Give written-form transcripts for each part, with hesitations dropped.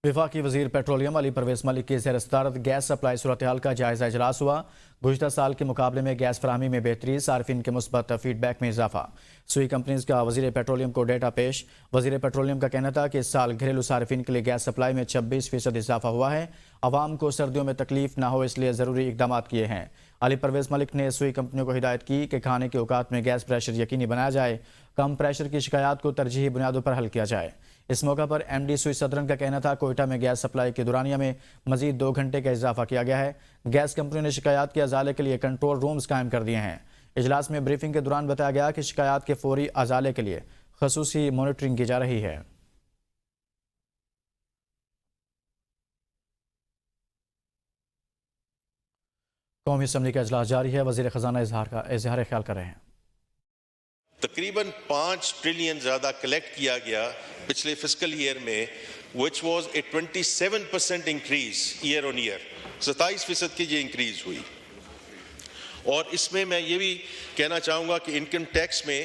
वफाकी वजीर पेट्रोलियम अली परवेज मलिक की ज़ेर सदारत गैस सप्लाई सूरत-ए-हाल का जायजा इजलास हुआ। गुज़िश्ता साल के मुकाबले में गैस फराहमी में बेहतरी, सार्फिन के मुस्बत फीडबैक में इजाफा। सुई कंपनीज का वजीर पेट्रोलियम को डेटा पेश। वजीर पेट्रोलियम का कहना था कि इस साल घरेलू सार्फिन के लिए गैस सप्लाई में 26% इजाफा हुआ है। अवाम को सर्दियों में तकलीफ ना हो इसलिए ज़रूरी इकदाम किए हैं। अली परवेज मलिक ने सुई कंपनियों को हिदायत की कि खाने के औकात में गैस प्रेशर यकीनी बनाया जाए। कम प्रेशर की शिकायत को तरजीही बुनियादों पर हल किया जाए। इस मौका पर MD सुई सदरन का कहना था कोयटा में गैस सप्लाई की दुरानिया में मजीद 2 घंटे का इजाफा किया गया है। गैस कंपनियों ने शिकायत के अजाले के लिए कंट्रोल रूम्स कायम कर दिए हैं। इजलास में ब्रीफिंग के दौरान बताया गया कि शिकायत के फौरी अजाले के लिए खसूसी मॉनिटरिंग की जा रही है। कौमी असम्बली का इजलास जारी है। वजीर खजाना इजहार ख्याल कर रहे हैं। तकरीबन 5 ट्रिलियन ज़्यादा कलेक्ट किया गया पिछले फिस्कल ईयर में, which was a 27% increase year on year. 27% की ये इंक्रीज हुई। और इसमें मैं ये भी कहना चाहूँगा कि इनकम टैक्स में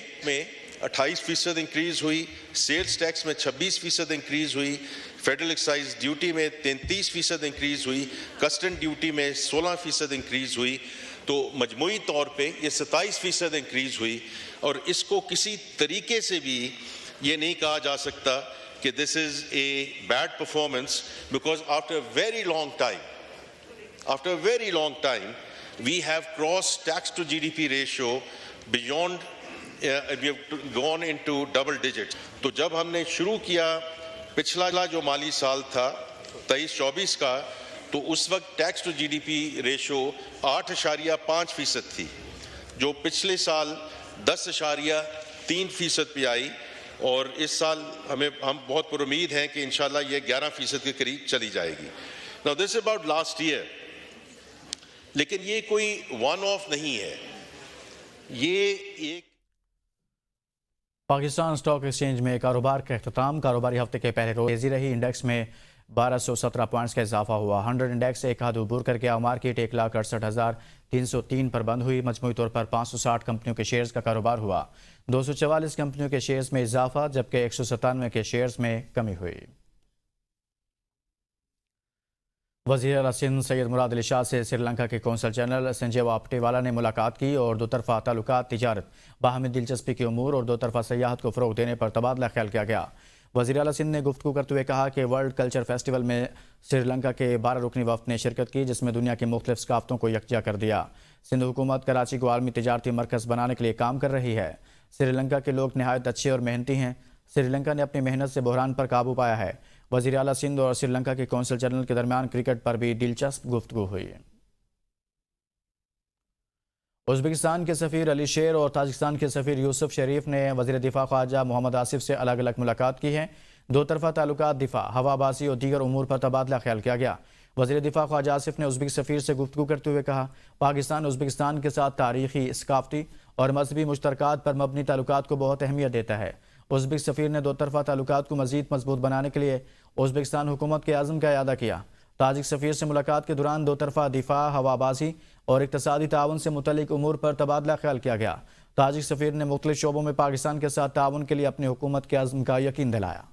28% इंक्रीज हुई, सेल्स टैक्स में 26% इंक्रीज हुई, फेडरल एक्साइज ड्यूटी में 33% इंक्रीज हुई, कस्टम ड्यूटी में 16% इंक्रीज हुई। तो मजमूई तौर पे ये 27% इंक्रीज हुई। और इसको किसी तरीके से भी ये नहीं कहा जा सकता कि this is a bad performance, because after a very long time we have cross tax to GDP ratio beyond, we have gone into double digit. तो जब हमने शुरू किया पिछला जो माली साल था 23-24 का, तो उस वक्त टैक्स टू GDP रेशियो 8.5% थी, जो पिछले साल 10.3% पे आई। और इस साल हम बहुत पुरुमीद हैं कि इंशाल्लाह ये 11% के करीब चली जाएगी। Now this is about last year, लेकिन ये कोई वन ऑफ नहीं है। ये एक पाकिस्तान स्टॉक एक्सचेंज में कारोबार का अख्ताम। कारोबारी हफ्ते के पहले रोज तेजी रही। इंडेक्स में 1217 पॉइंट्स का इजाफा हुआ। 100 इंडेक्स एक हाथ ऊपर करके आओ। मार्केट 1,68,303 पर बंद हुई। मजमूई तौर पर 560 कंपनियों के शेयर्स का कारोबार हुआ। 244 कंपनियों के शेयर्स में इजाफा, जबकि 197 के शेयर्स में कमी हुई। वज़ीर आला सिंध सैयद मुराद अली शाह से श्रीलंका के कौंसल जनरल संजय वापटेवाला ने मुलाकात की और दो तरफा ताल्लुकात, तिजारत, बाहमी दिलचस्पी की उमूर और दो तरफा सयाहत को फ़रोग़ देने पर तबादला ख्याल किया गया। वज़ीर आला सिंध ने गुफ्तगू करते हुए कहा कि वर्ल्ड कल्चर फेस्टिवल में श्रीलंका के 12 रुकनी वफ़द ने शिरकत की, जिसमें दुनिया की मुख्तलिफ सकाफ़तों को यकजा कर दिया। सिंध हुकूमत कराची को आलमी तिजारती मरकज़ बनाने के लिए काम कर रही है। श्रीलंका के लोग नहायत अच्छे और मेहनती हैं। श्रीलंका ने अपनी मेहनत से बहरान पर काबू पाया है। वज़ीर आला सिंध और श्रीलंका के कौंसल जनरल के दरमियान क्रिकेट पर भी दिलचस्प गुफ्तगू हुई। उज़्बेकिस्तान के सफ़ीर अली शेर और ताजिकिस्तान के सफ़ीर यूसुफ शरीफ ने वज़ीर दिफ़ा ख्वाजा मोहम्मद आसिफ से अलग अलग मुलाकात की है। दो तरफा ताल्लुकात, दिफ़ा, हवाबाजी और दीगर उमूर पर तबादला ख्याल किया गया। वज़ीर दिफ़ा ख्वाजा आसिफ ने उज़्बेक सफ़ीर से गुफ्तगू करते हुए कहा, पाकिस्तान उज़्बेकिस्तान के साथ तारीख़ी, सकाफ़ती और मजहबी मुश्तरकात पर मबनी ताल्लुकात को बहुत अहमियत देता है। उज़्बेक सफ़ीर ने दो तरफा ताल्लुकात को मज़ीद मजबूत बनाने के लिए उज़्बेकिस्तान हुकूमत के आज़म का इयादा किया। ताजिक सफ़ीर से मुलाकात के दौरान दो तरफा दिफ़ा, हवाबाजी और इक़्तिसादी ताउन से मुतल्लिक़ उमूर पर तबादला ख्याल किया गया। ताजिक सफ़ीर ने मुख्तलिफ शोबों में पाकिस्तान के साथ ताउन के लिए अपनी हुकूमत के आज़म का यकीन दिलाया।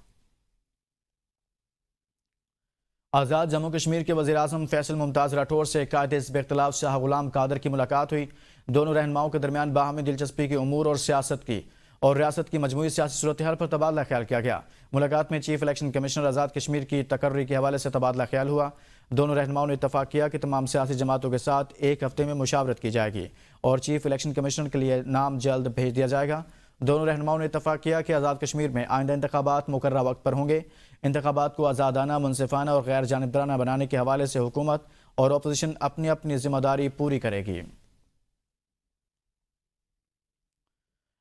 आज़ाद जम्मू कश्मीर के वज़ीर आज़म फैसल मुमताज़ राठौर से कायदे इख्तिलाफ शाह गुलाम कादर की मुलाकात हुई। दोनों रहनुमाओं के दरमियान बाहमी दिलचस्पी की उमूर और सियासत की और रियासत की मजमूई सियासी सूरत हाल पर तबादला ख्याल किया गया। मुलाकात में chief election commissioner Azad Kashmir की तकर्री के हवाले से तबादला ख्याल हुआ। दोनों रहनुमाओं ने इत्तफाक किया कि तमाम सियासी जमातों के साथ एक हफ्ते में मुशावरत की जाएगी और चीफ इलेक्शन कमिश्नर के लिए नाम जल्द भेज दिया जाएगा। दोनों रहनुमाओं ने इत्तफाक किया कि आज़ाद कश्मीर में आइंदा इंतखाबात मुकर्रर वक्त पर होंगे। इंतखाबात को आज़ादाना, मुनसिफाना और गैर जानिबदाराना बनाने के हवाले से हुकूमत और अपोजिशन अपनी अपनी जिम्मेदारी पूरी करेगी।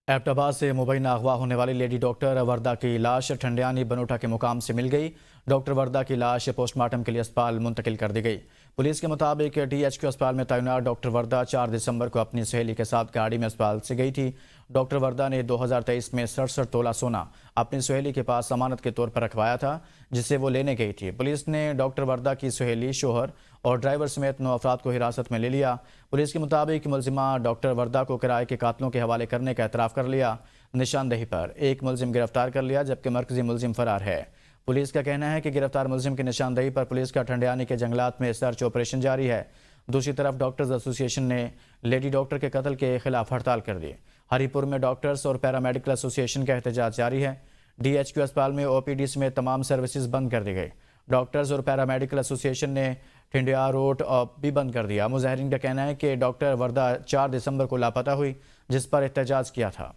एबटाबाद से मुबैना अगवा होने वाली लेडी डॉक्टर वर्दा की लाश ठंडियानी बनोटा के मुकाम से मिल गई। डॉक्टर वर्दा की लाश पोस्टमार्टम के लिए अस्पताल मुंतकिल कर दी गई। पुलिस के मुताबिक DHQ अस्पताल में तैनात डॉक्टर वर्दा 4 दिसंबर को अपनी सहेली के साथ गाड़ी में अस्पताल से गई थी। डॉक्टर वर्दा ने 2023 में 67 तोला सोना अपनी सहेली के पास अमानत के तौर पर रखवाया था, जिसे वो लेने गई थी। पुलिस ने डॉक्टर वर्दा की सहेली, शोहर और ड्राइवर समेत 9 अफराद को हिरासत में ले लिया। पुलिस के मुताबिक मुलजिमा डॉक्टर वर्दा को किराए के कातलों के हवाले करने का एतराफ़ कर लिया। निशानदेही पर एक मुलजिम गिरफ्तार कर लिया, जबकि मरकजी मुलजिम फरार है। पुलिस का कहना है कि गिरफ्तार मुलजिम की निशानदेही पर पुलिस का ठंडियानी के जंगलात में सर्च ऑपरेशन जारी है। दूसरी तरफ डॉक्टर्स एसोसिएशन ने लेडी डॉक्टर के कत्ल के खिलाफ हड़ताल कर दी। हरिपुर में डॉक्टर्स और पैरामेडिकल एसोसिएशन का एहतजाज जारी है। DHQ अस्पताल में OPD समेत तमाम सर्विसेज बंद कर दी गई। डॉक्टर्स और पैरामेडिकल एसोसिएशन ने ठिंडिया रोड भी बंद कर दिया। मुजाहिरीन का कहना है कि डॉक्टर वर्दा 4 दिसंबर को लापता हुई, जिस पर एहतजाज किया था।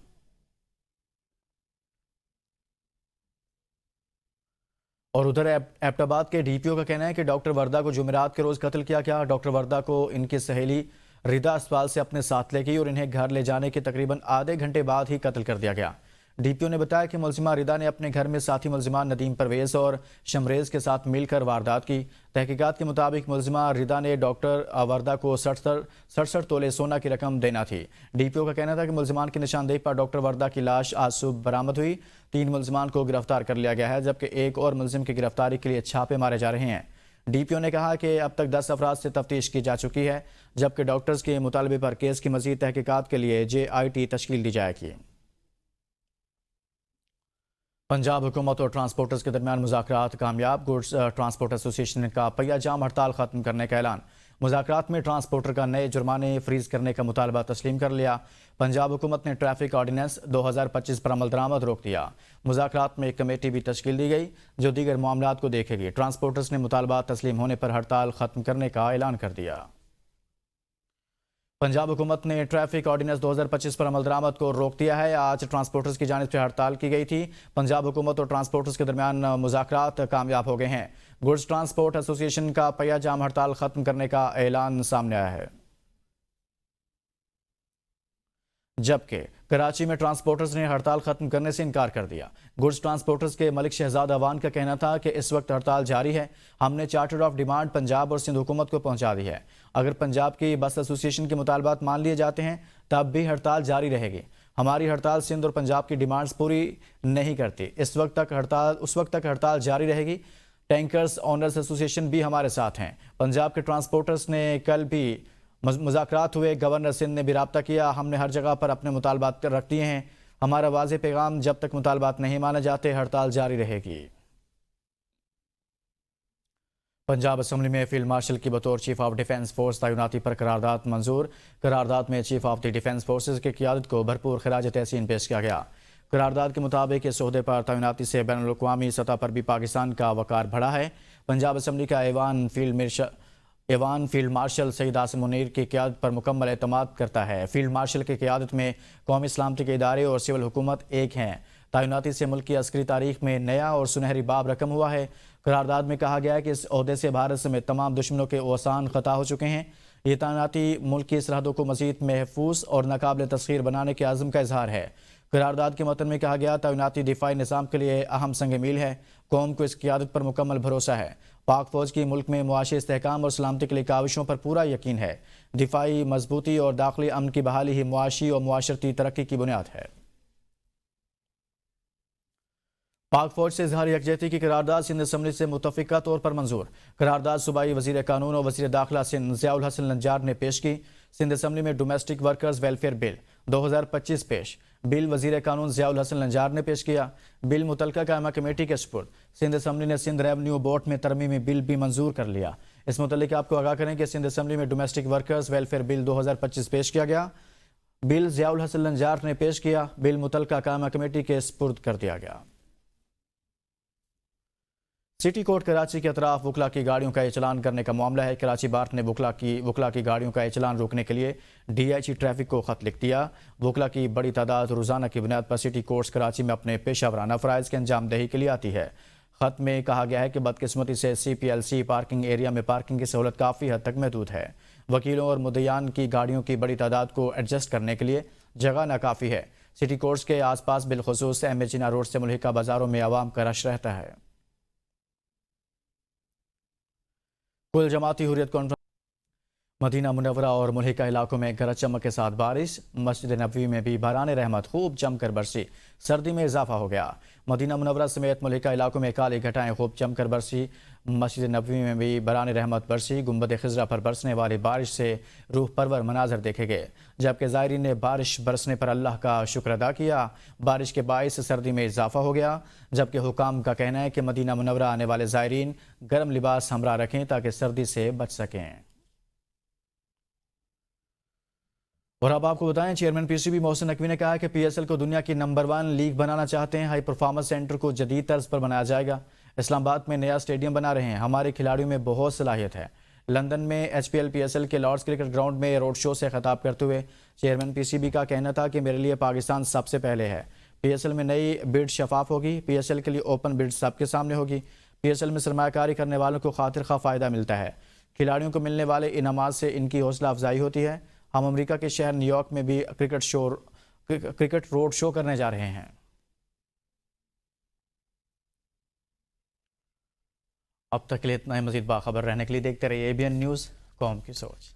और उधर एबटाबाद के DPO का कहना है कि डॉक्टर वर्दा को जुमेरात के रोज कत्ल किया गया। डॉक्टर वर्दा को इनकी सहेली रिदा अस्पताल से अपने साथ ले गई और इन्हें घर ले जाने के तकरीबन आधे घंटे बाद ही कत्ल कर दिया गया। DPO ने बताया कि मुलजिमा रिदा ने अपने घर में साथी मुलजिमान नदीम परवेज और शमरेज के साथ मिलकर वारदात की। तहकीकात के मुताबिक मुलजिमा रिदा ने डॉक्टर वर्दा को 67 तोले सोना की रकम देना थी। DPO का कहना था कि मुलजिमान की निशानदेही पर डॉक्टर वर्दा की लाश आज सुबह बरामद हुई। 3 मुलजिमान को गिरफ्तार कर लिया गया है, जबकि एक और मुलजिम की गिरफ्तारी के लिए छापे मारे जा रहे हैं। DPO ने कहा कि अब तक 10 अफराद से तफ्तीश की जा चुकी है, जबकि डॉक्टर्स के मुतालबे पर केस की मजीद तहकीकात के लिए JIT तश्कील दी जाएगी। पंजाब हुकूमत और ट्रांसपोर्टर्स के दरमियान मुज़ाकरात कामयाब। गुड्स ट्रांसपोर्ट एसोसिएशन का पहिया जाम हड़ताल खत्म करने का ऐलान। मुज़ाकरात में ट्रांसपोर्टर का नए जुर्माने फ्रीज करने का मुतालबा तस्लीम कर लिया। पंजाब हुकूमत ने ट्रैफिक ऑर्डिनेंस 2025 पर अमल दरामद रोक दिया। मुज़ाकरात में एक कमेटी भी तश्कील दी गई जो दीगर मामलात को देखेगी। ट्रांसपोर्टर्स ने मुतालबा तस्लीम होने पर हड़ताल खत्म करने का ऐलान कर दिया। पंजाब हुकूमत ने ट्रैफिक ऑर्डिनेंस 2025 पर अमल दरामद को रोक दिया है। आज ट्रांसपोर्टर्स की जानिब से हड़ताल की गई थी। पंजाब हुकूमत और ट्रांसपोर्टर्स के दरमियान मुज़ाकरात कामयाब हो गए हैं। गुड्स ट्रांसपोर्ट एसोसिएशन का पहिया जाम हड़ताल खत्म करने का ऐलान सामने आया है, जबकि कराची में ट्रांसपोर्टर्स ने हड़ताल खत्म करने से इनकार कर दिया। गुड्स ट्रांसपोर्टर्स के मलिक शहजाद अवान का कहना था कि इस वक्त हड़ताल जारी है। हमने चार्टर ऑफ डिमांड पंजाब और सिंध हुकूमत को पहुंचा दी है। अगर पंजाब की बस एसोसिएशन के मुतालबात मान लिए जाते हैं तब भी हड़ताल जारी रहेगी। हमारी हड़ताल सिंध और पंजाब की डिमांड्स पूरी नहीं करती। उस वक्त तक हड़ताल जारी रहेगी। टैंकर्स ऑनर्स एसोसिएशन भी हमारे साथ हैं। पंजाब के ट्रांसपोर्टर्स ने कल भी मुज़ाकरात हुए। गवर्नर सिंध ने भी राब्ता किया। हमने हर जगह पर अपने मुतालबात रख दिए हैं। हमारा वाज़ेह पैगाम, जब तक मुतालबात नहीं माने जाते हड़ताल जारी रहेगी। पंजाब असम्बली में फील्ड मार्शल की बतौर चीफ ऑफ डिफेंस फोर्स तैनाती पर करारदाद मंजूर। करारदाद में chief of the defence forces की क़यादत को भरपूर खराज तहसीन पेश किया गया। करारदाद के मुताबिक इस ओहदे पर तैनाती से बैनुल अक़वामी सतह पर भी पाकिस्तान का वक़ार बढ़ा है। पंजाब असम्बली का ऐवान फील्ड मार्शल सईद आसिम मुनीर की क़यादत पर मुकम्मल एतमाद करता है। फील्ड मार्शल की क़यादत में कौमी सलामती के इदारे और सिविल हुकूमत एक हैं। तैनाती से मुल्क की अस्करी तारीख में नया और सुनहरी बाब रकम हुआ है। करारदाद में कहा गया है कि इस ओहदे से भारत समेत तमाम दुश्मनों के ओसान ख़ता हो चुके हैं। ये तैनाती मुल्क की सरहदों को मज़ीद महफूज और नाकाबिल तस्खीर बनाने के आज़म का इजहार है। करारदाद के मतन में कहा गया तैनाती दिफाई निज़ाम के लिए अहम संग मील है। कौम को इस क़यादत पर मुकम्मल भरोसा है। पाक फ़ौज की मुल्क में मुआशी इस्तेहकाम और सलामती के लिए काविशों पर पूरा यकीन है। दिफाई मजबूती और दाखिली अमन की बहाली ही मुआशी और मुआशरती तरक्की की बुनियाद है। पाक फौज से इजहार यकजहती की करारदाद सिंध असम्बली से मुतफ़िका तौर पर मंजूर। करारदाद सूबाई वज़ीर कानून और वज़ीर दाखिला सिंध ज़ियाउल हसन लंजार ने पेश की। सिंध असम्बली में डोमेस्टिक वर्कर्स वेलफेयर बिल 2025 पेश। बिल वज़ीर कानून ज़ियाउल हसन लंजार ने पेश किया। बिल मुतलका कायमा कमेटी के सुपुर्द। सिंध असम्बली ने सिंध रेवन्यू बोर्ड में तरमीमी बिल भी मंजूर कर लिया। इस मुतल्लिक़ आपको आगाह करें कि सिंध असम्बली में डोमेस्टिक वर्कर्स वेलफेयर बिल 2025 पेश किया गया। बिल ज़ियाउल हसन लंजार ने पेश किया। बिल मुतलका कायमा कमेटी के सुपुर्द कर दिया गया। सिटी कोर्ट कराची के अतराफ वकला की गाड़ियों का चलान करने का मामला है। कराची बार ने वकला की गाड़ियों का चलान रोकने के लिए DIG ट्रैफिक को खत लिख दिया। वकला की बड़ी तादाद रोज़ाना की बुनियाद पर सिटी कोर्ट्स कराची में अपने पेशा वराना फ़राइज़ की अंजामदही के लिए आती है। खत में कहा गया है कि बदकिस्मती से CPLC पार्किंग एरिया में पार्किंग की सहूलत काफ़ी हद तक महदूद है। वकीलों और मुद्दयान की गाड़ियों की बड़ी तादाद को एडजस्ट करने के लिए जगह नाकाफ़ी है। सिटी कोर्ट्स के आसपास बिलखुसूस MA जिन्ना रोड से मुल्हिका बाज़ारों में आवाम का रश रहता है। कुल जमाती हुर्रियत कॉन्फ्रेंस مدینہ منورہ اور ملحقہ علاقوں میں گرج چمک کے ساتھ بارش، مسجد نبوی میں بھی باران رحمت خوب جم کر برسی، سردی میں اضافہ ہو گیا۔ مدینہ منورہ سمیت ملحقہ علاقوں میں کالی گھٹائیں خوب جم کر برسی، مسجد نبوی میں بھی باران رحمت برسی۔ گنبد خضرا پر برسنے والی بارش سے روح پرور مناظر دیکھے گئے، جبکہ زائرین نے بارش برسنے پر اللہ کا شکر ادا کیا۔ بارش کے باعث سردی میں اضافہ ہو گیا، جبکہ حکام کا کہنا ہے کہ مدینہ منورہ آنے والے زائرین گرم لباس ہمراہ رکھیں تاکہ سردی سے بچ سکیں۔ اور اب آپ کو بتائیں، chairman P C B Mohsin Naqvi نے کہا کہ پی ایس ایل کو دنیا کی نمبر 1 لیگ بنانا چاہتے ہیں۔ ہائی پرفارمنس سینٹر کو جدید طرز پر بنایا جائے گا۔ اسلام آباد میں نیا اسٹیڈیم بنا رہے ہیں، ہمارے کھلاڑیوں میں بہت صلاحیت ہے۔ لندن میں H P L P S L کے لارڈز کرکٹ گراؤنڈ میں روڈ شو سے خطاب کرتے ہوئے چیئرمین پی سی بی کا کہنا تھا کہ میرے لیے پاکستان سب سے پہلے ہے۔ پی ایس ایل میں نئی بڈ شفاف ہوگی، پی ایس ایل کے لیے اوپن بڈ سب کے سامنے ہوگی۔ پی ایس ایل میں سرمایہ کاری کرنے والوں کو خاطر خواہ فائدہ ملتا ہے، کھلاڑیوں کو ملنے والے انعامات سے ان کی حوصلہ افزائی ہوتی ہے۔ ہم امریکہ کے شہر نیو یارک میں بھی کرکٹ روڈ شو کرنے جا رہے ہیں۔ اب تک کے لیے اتنا ہی۔ مزید باخبر رہنے کے لیے دیکھتے رہیے ABN نیوز، قوم کی سوچ۔